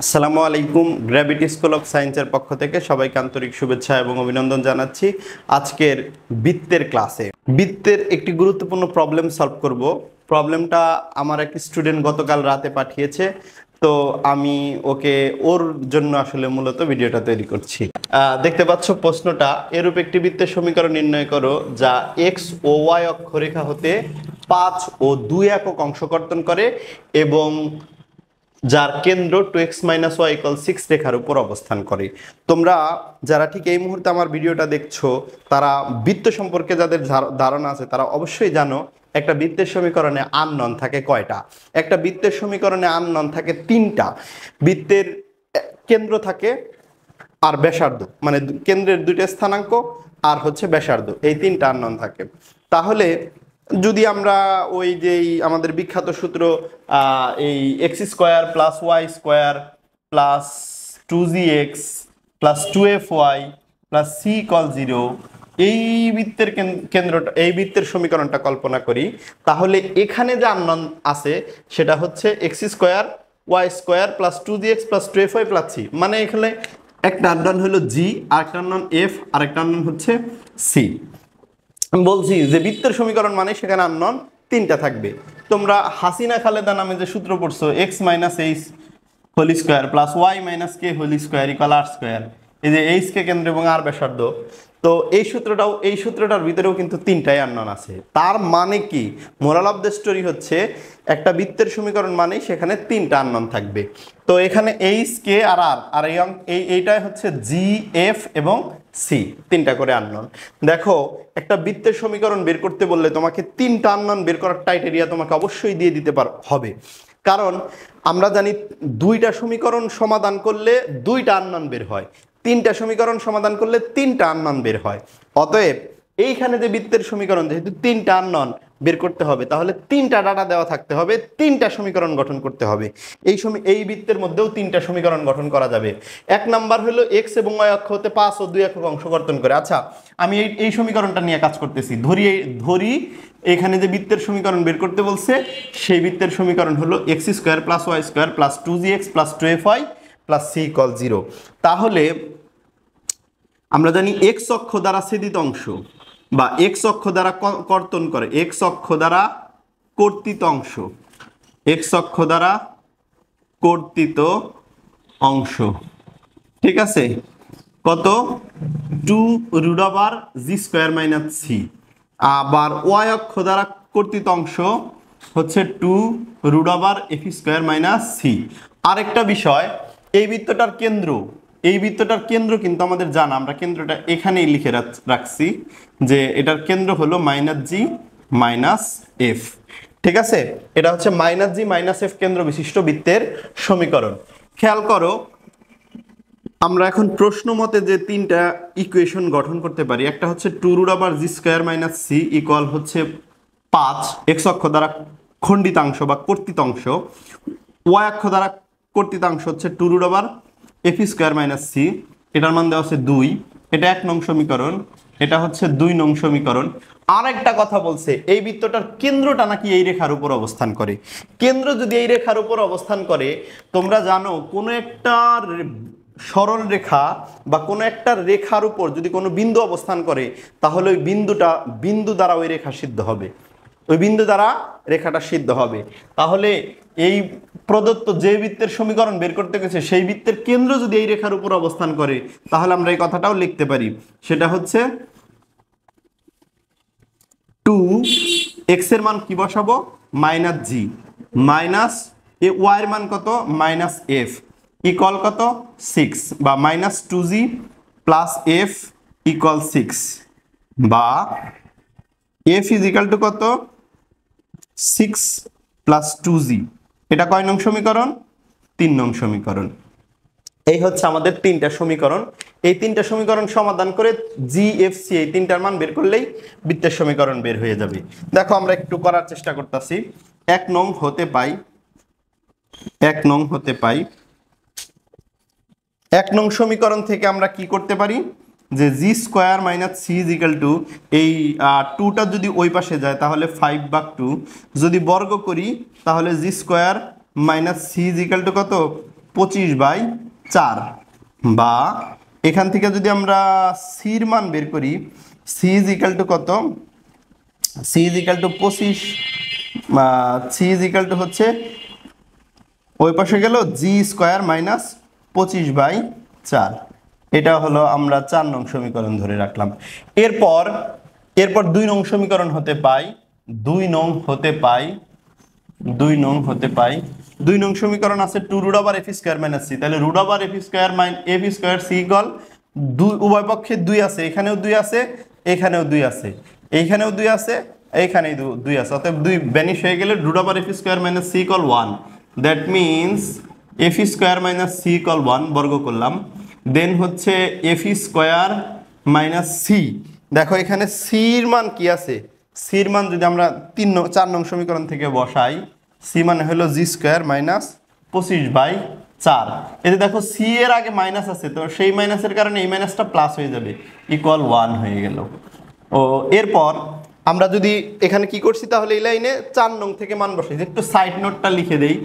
আসসালামু আলাইকুম। Gravity school of সায়েন্সের পক্ষ থেকে সবাইকে আন্তরিক শুভেচ্ছা এবং অভিনন্দন জানাচ্ছি। আজকের বৃত্তের ক্লাসে বৃত্তের একটি গুরুত্বপূর্ণ প্রবলেম সলভ করব। প্রবলেমটা আমার এক স্টুডেন্ট গতকাল রাতে পাঠিয়েছে, তো আমি ওর জন্য আসলে মূলত ভিডিওটা তৈরি করছি। দেখতে পাচ্ছ প্রশ্নটা, এরূপ একটি বৃত্তের সমীকরণ নির্ণয় করো যা এক্স ও ওয়াই অক্ষরেখা হতে 5 ও 2 একক অংশ কর্তন করে এবং যার কেন্দ্র 2x-y = 6 রেখার উপর অবস্থান করে। তোমরা যারা ঠিক এই মুহূর্তে আমার ভিডিওটা দেখছো, তারা বৃত্ত সম্পর্কে যাদের ধারণা আছে তারা অবশ্যই জানো একটা বৃত্তের সমীকরণে আননোন থাকে কয়টা। একটা বৃত্তের সমীকরণে আননোন থাকে 3টা। বৃত্তের কেন্দ্র থাকে আর ব্যাসার্ধ, মানে কেন্দ্রের 2টা স্থানাঙ্ক আর হচ্ছে ব্যাসার্ধ, এই 3টা আননোন থাকে। তাহলে যদি আমরা ওই যে আমাদের বিখ্যাত সূত্র এই x² + y² + 2gx + 2fy + c = 0 এই বৃত্তের কেন্দ্রটা, এই বৃত্তের সমীকরণটা কল্পনা করি, তাহলে এখানে যে আননোন আছে সেটা হচ্ছে x² y² + 2gx + 2fy + c। মানে এখানে একটা আননোন হলো g, আরেকটা আননোন f, আরেকটা আননোন হচ্ছে c। আমি বলছি যে বৃত্তের সমীকরণ মানে সেখানে আননোন 3টা থাকবে। তোমরা হাসিনা খালেদা নামে যে সূত্র পড়ছো, x - h² + y - k² = r², এই যে h কে কেন্দ্র এবং r ব্যাসার্ধ, তো এই সূত্রটার ভিতরেও কিন্তু 3টাই আননোন আছে। তার মানে কি, মোরাল অফ দ্য স্টোরি হচ্ছে একটা বৃত্তের সমীকরণ মানে সেখানে 3টা আননোন থাকবে। তো এখানে h, k আর r, আর এইটাই হচ্ছে g, f এবং c, 3টা করে আননোন। দেখো, একটা বৃত্তের সমীকরণ বের করতে বললে তোমাকে 3টা আননোন বের করার ক্রাইটেরিয়া তোমাকে অবশ্যই দিয়ে দিতে হবে, কারণ আমরা জানি 2টা সমীকরণ সমাধান করলে 2টা আননোন বের হয়, 3টা সমীকরণ সমাধান করলে 3টা আননোন বের হয়। অতএব এইখানে যে বৃত্তের সমীকরণ, যেহেতু 3টা আননোন বের করতে হবে, তাহলে 3টা ডাটা দেওয়া থাকতে হবে, 3টা সমীকরণ গঠন করতে হবে। এই বৃত্তের মধ্যেও 3টা সমীকরণ গঠন করা যাবে। 1 নাম্বার হলো x এবং y অক্ষ হতে 5 ও 2 একক অংশ কর্তন করে। আচ্ছা, আমি এই সমীকরণটা নিয়ে কাজ করতেছি। ধরি এখানে যে বৃত্তের সমীকরণ বের করতে বলছে, সেই বৃত্তের সমীকরণ হলো x² + y² + 2gx + 2fy + c = 0। তাহলে আমরা জানি x অক্ষ দ্বারা ছেদিত অংশ বা x অক্ষ দ্বারা কর্তন করে, x অক্ষ দ্বারা কর্তিত অংশ, x অক্ষ দ্বারা কর্তিত অংশ, ঠিক আছে, কত? 2√g² - c। আবার y অক্ষ দ্বারা কর্তিত অংশ হচ্ছে 2√f² - c। আরেকটা বিষয়, এই বৃত্তটার কেন্দ্র কিন্তু আমাদের জানা, আমরা কেন্দ্রটা এখানেই লিখে রাখছি যে এটার কেন্দ্র হলো -g - f। ঠিক আছে, এটা হচ্ছে -g - f কেন্দ্র বিশিষ্ট বৃত্তের সমীকরণ। খেয়াল করো, আমরা এখন প্রশ্ন মতে যে 3টা ইকুয়েশন গঠন করতে পারি, একটা হচ্ছে 2√g² - c = হচ্ছে 5, x অক্ষ দ্বারা খণ্ডিতাংশ বা কর্তিতাংশ, y অক্ষ দ্বারা কর্তিতাংশ হচ্ছে 2√f² - c, এটার মান দেওয়া আছে 2, এটা 1 নং সমীকরণ, এটা হচ্ছে 2 নং সমীকরণ। আর একটা কথা বলছে, এই বৃত্তটার কেন্দ্রটা নাকি এই রেখার উপর অবস্থান করে। কেন্দ্র যদি এই রেখার উপর অবস্থান করে, তোমরা জানো কোনো একটা সরল রেখা বা কোনো একটা রেখার উপর যদি কোনো বিন্দু অবস্থান করে, তাহলে ওই বিন্দু দ্বারা ওই রেখা সিদ্ধ হবে, ওই বিন্দু দ্বারা রেখাটা সিদ্ধ হবে। তাহলে এই প্রদত্ত যে বৃত্তের সমীকরণ বের করতে গেছে, সেই বৃত্তের কেন্দ্র যদি এই রেখার উপর অবস্থান করে, তাহলে আমরা এই কথাটাও লিখতে পারি, সেটা হচ্ছে 2x এর মান কি বসাবো? -g - y এর মান কত? -f ইকুয়াল কত? 6, বা -2g + f = 6, বা f = কত? 6 + 2g। এটা কয় নং সমীকরণ? 3 নং সমীকরণ। এই হচ্ছে আমাদের 3টা সমীকরণ। এই 3টা সমীকরণ সমাধান করে g, f, c এই 3টার মান বের করলেই বৃত্তের সমীকরণ বের হয়ে যাবে। দেখো, আমরা একটু করার চেষ্টা করতেছি। 1 নং হতে পাই 1 নং সমীকরণ থেকে আমরা কি করতে পারি, যে g² - c = এই 2টা যদি ওই পাশে যায় তাহলে 5/2, যদি বর্গ করি তাহলে g² - c = কত? 25/4 বা এখান থেকে যদি আমরা সির মান বের করি, সি ইজ ইকাল টু কত, C is equal to 25, C is equal to হচ্ছে ওই পাশে গেল জি স্কোয়ার মাইনাস 25/4। এটা হলো আমরা 4 নং সমীকরণ ধরে রাখলাম। এরপর 2 নং সমীকরণ হতে পাই, 2 নং হতে পাই 2 নং সমীকরণ আছে 2 root over F square minus C. তাহলে root over F square F square C equal 2, উভয় পক্ষে 2 আছে, এখানেও 2 আছে, এখানেও 2 আছে, এইখানেও 2 আছে, এইখানেও 2 আছে, অতএব 2 ভ্যানিশ হয়ে গেলে root over F square minus C equal 1। That means F square minus C equal 1 বর্গ করলাম, দেন হচ্ছে এফ স্কোয়ার মাইনাস সি। দেখো এখানে সির মান কি আছে, সির মান যদি আমরা 4 নং সমীকরণ থেকে বসাই, সি মানে হলো জি স্কোয়ার মাইনাস 25/4। এতে দেখো সি এর আগে মাইনাস আছে, তো সেই মাইনাসের কারণে এই মাইনাসটা প্লাস হয়ে যাবে, ইকুয়াল 1 হয়ে গেল। ও এরপর আমরা যদি এখানে কি করছি, তাহলে এই লাইনে 4 নং থেকে মান বসাই। একটু সাইড নোটটা লিখে দেই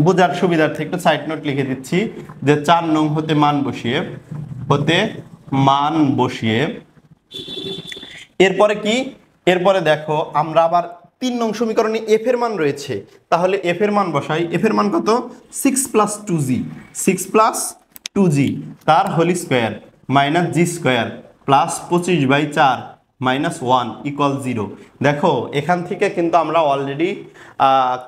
বোঝার সুবিধার্থে, একটু সাইড নোট লিখে দিচ্ছি যে 4 নং হতে মান বসিয়ে এরপরে কি, এরপরে দেখো আমরা আবার 3 নং সমীকরণে এফ এর মান রয়েছে, তাহলে এফ এর মান বসাই। এফ এর মান কত, 6 + 2g, 6 + 2g তার whole square minus G square plus 25/4 minus 1 equal 0। দেখো এখান থেকে কিন্তু আমরা অলরেডি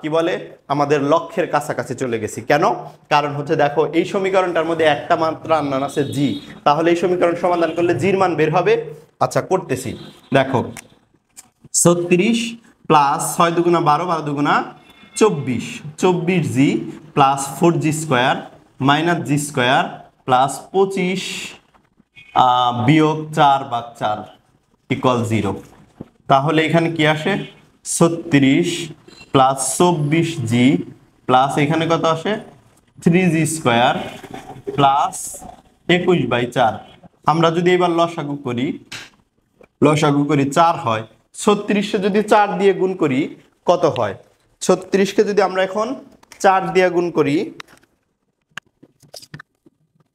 কি বলে আমাদের লক্ষ্যের কাছাকাছি চলে গেছি। কেন, কারণ হচ্ছে দেখো এই সমীকরণটার মধ্যে একটা মাত্র আননোন আছে জি, তাহলে এই সমীকরণ সমাধান করলে জির মান বের হবে। আচ্ছা করতেছি, দেখো 36 প্লাস 6 দুগুণা 12, 12 দুগুণা 24, 24g plus 4g square minus G square plus 25 বিয়োগ 4/4 ইকুয়াল 0। তাহলে এখানে কি আসে, 36 প্লাস 24g প্লাস এখানে কত আসে 3g স্কোয়ার প্লাস 21/4। আমরা যদি এবার লসাগু করি 4 হয়। 36কে যদি 4 দিয়ে গুণ করি কত হয়, 36কে যদি আমরা এখন 4 দিয়ে গুণ করি,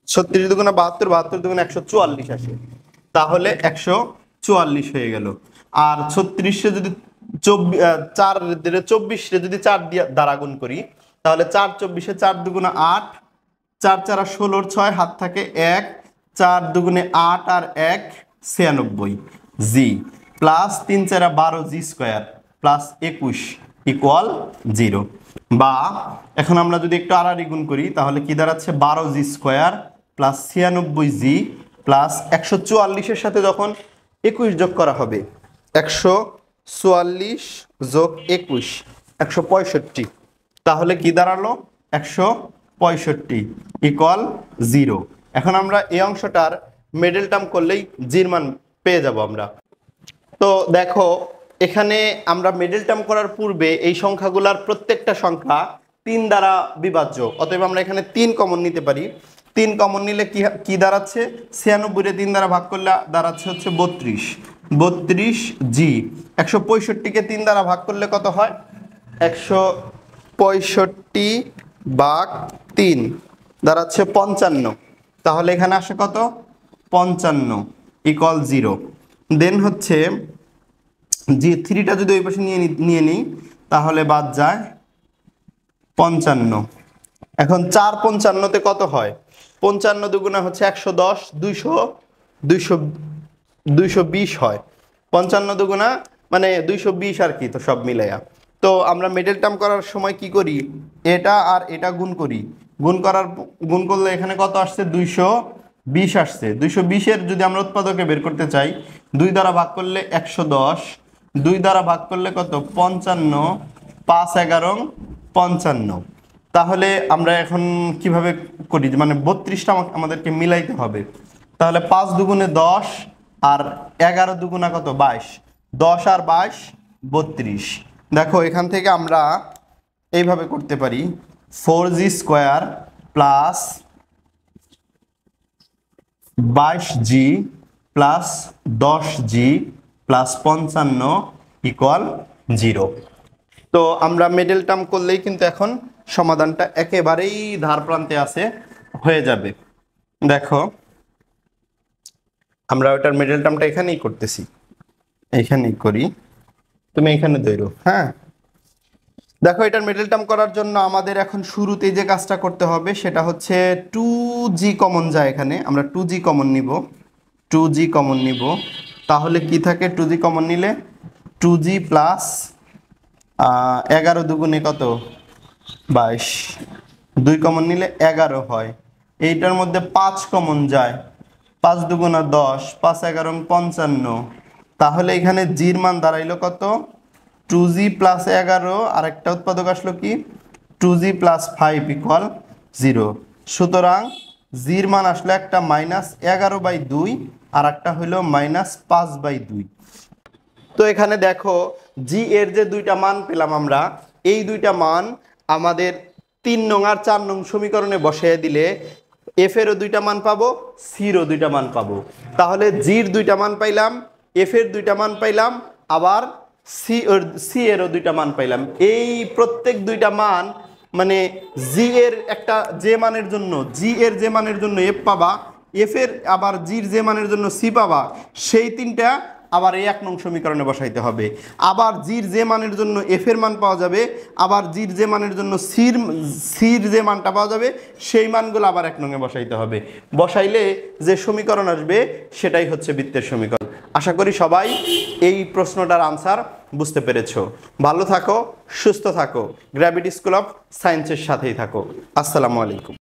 36 দুগুণা 72, 72 দুগুণা 144 আসে, তাহলে 144 হয়ে গেল। আর 36 যদি 24 যদি 4 দিয়ে দ্বারা গুণ করি, তাহলে 4 24 4 দুগুণা 8, 4 4 16 6 হাত থাকে 1, 4 দুগুণে 8 আর 1 96 জি প্লাস 3 4 12 জি স্কোয়ার প্লাস 21 ইকুয়াল 0। বা এখন আমরা যদি একটু আড়াআড়ি গুণ করি, তাহলে কি দাঁড়াচ্ছে 12 জি স্কোয়ার প্লাস 96 জি প্লাস 144 এর সাথে যখন 21 যোগ করা হবে, 144 যোগ 21 165, তাহলে কি দাঁড়ালো 165 ইকুয়াল 0। এখন আমরা এই অংশটার মিডল টার্ম করলেই জির মান পেয়ে যাব আমরা। তো দেখো এখানে আমরা মিডল টার্ম করার পূর্বে এই সংখ্যাগুলোর প্রত্যেকটা সংখ্যা 3 দ্বারা বিভাজ্য, অতএব আমরা এখানে 3 কমন নিতে পারি। 3 কমন নিলে কি দাঁড়াচ্ছে, 96 রে 3 দ্বারা ভাগ করলে দাঁড়াচ্ছে হচ্ছে 32, 32g। 165কে 3 দ্বারা ভাগ করলে কত হয়, 165/3 দাঁড়াচ্ছে 55, তাহলে এখানে আসে কত 55 ইকুয়াল 0। দেন হচ্ছে জি 3টা যদি ওই পাশে নিয়ে নিই তাহলে বাদ যায় 55। এখন 4 55তে কত হয়, 55 দুগুণা হচ্ছে 110, 220 হয়, 55 দুগুণা মানে 220 আর কি, তো সব মিলাইয়া। তো আমরা মিডল টার্ম করার সময় কি করি, এটা আর এটা গুণ করি, গুণ করলে এখানে কত আসছে 220 আসছে। 220 এর যদি আমরা উৎপাদকে বের করতে চাই, 2 দ্বারা ভাগ করলে 110, 2 দ্বারা ভাগ করলে কত 55, 5 11 55। তাহলে আমরা এখন কিভাবে করি, মানে 32টা আমাদেরকে মিলাইতে হবে। তাহলে 5 দুগুণে 10 আর 11 দুগুণা কত 22, 10 আর 22 32। দেখো এখান থেকে আমরা এইভাবে করতে পারি, 4g square plus 22g plus 10g plus 55 equal 0। তো আমরা মিডল টার্ম করলেই কিন্তু এখন সমাধানটা একেবারেই ধার প্রান্তে আছে, হয়ে যাবে। দেখো আমরা ওটার মিডল টার্মটা এখানেই করতেছি, এখানেই করি, তুমি এখানে ধরো। হ্যাঁ, দেখো এটার মিডল টার্ম করার জন্য আমাদের এখন শুরুতে যে কাজটা করতে হবে সেটা হচ্ছে 2g কমন যায়, এখানে আমরা 2g কমন নিব, 2g কমন নিব। তাহলে কি থাকে 2g কমন নিলে? 2g প্লাস 11 দুগুণে কত? 22। 2 কমন নিলে 11 হয়। এইটার মধ্যে 5 কমন যায়, 5 দুগুণা 10, 5 11 55। তাহলে এখানে জির মান দাঁড়াইলো কত? 2g প্লাস 11, আর একটা উৎপাদক আসলো কি 2g প্লাস 5 ইকুয়াল 0। সুতরাং জির মান আসলো একটা -11/2 আর একটা হইলো -5/2। তো এখানে দেখো জি এর যে দুইটা মান পেলাম আমরা, এই দুইটা মান আমাদের 3 নং আর 4 নং সমীকরণে বসিয়ে দিলে এফ এরও দুইটা মান পাবো, সিরও দুইটা মান পাবো। তাহলে জির দুইটা মান পাইলাম, এফ এর দুইটা মান পাইলাম, আবার সি এরও দুইটা মান পাইলাম। এই প্রত্যেক দুইটা মান মানে জি এর একটা যে মানের জন্য, জি এর যে মানের জন্য এফ পাবা, এফ এর আবার জির যে মানের জন্য সি পাবা, সেই তিনটা আবার এই 1 নং সমীকরণে বসাইতে হবে। আবার জির যে মানের জন্য এফ এর মান পাওয়া যাবে, আবার জির যে মানের জন্য সির যে মানটা পাওয়া যাবে, সেই মানগুলো আবার 1 নংয়ে বসাইতে হবে। বসাইলে যে সমীকরণ আসবে সেটাই হচ্ছে বৃত্তের সমীকরণ। আশা করি সবাই এই প্রশ্নটার আনসার বুঝতে পেরেছো। ভালো থাকো, সুস্থ থাকো, গ্র্যাভিটি স্কুল অফ সায়েন্সের সাথেই থাকো। আসসালামু আলাইকুম।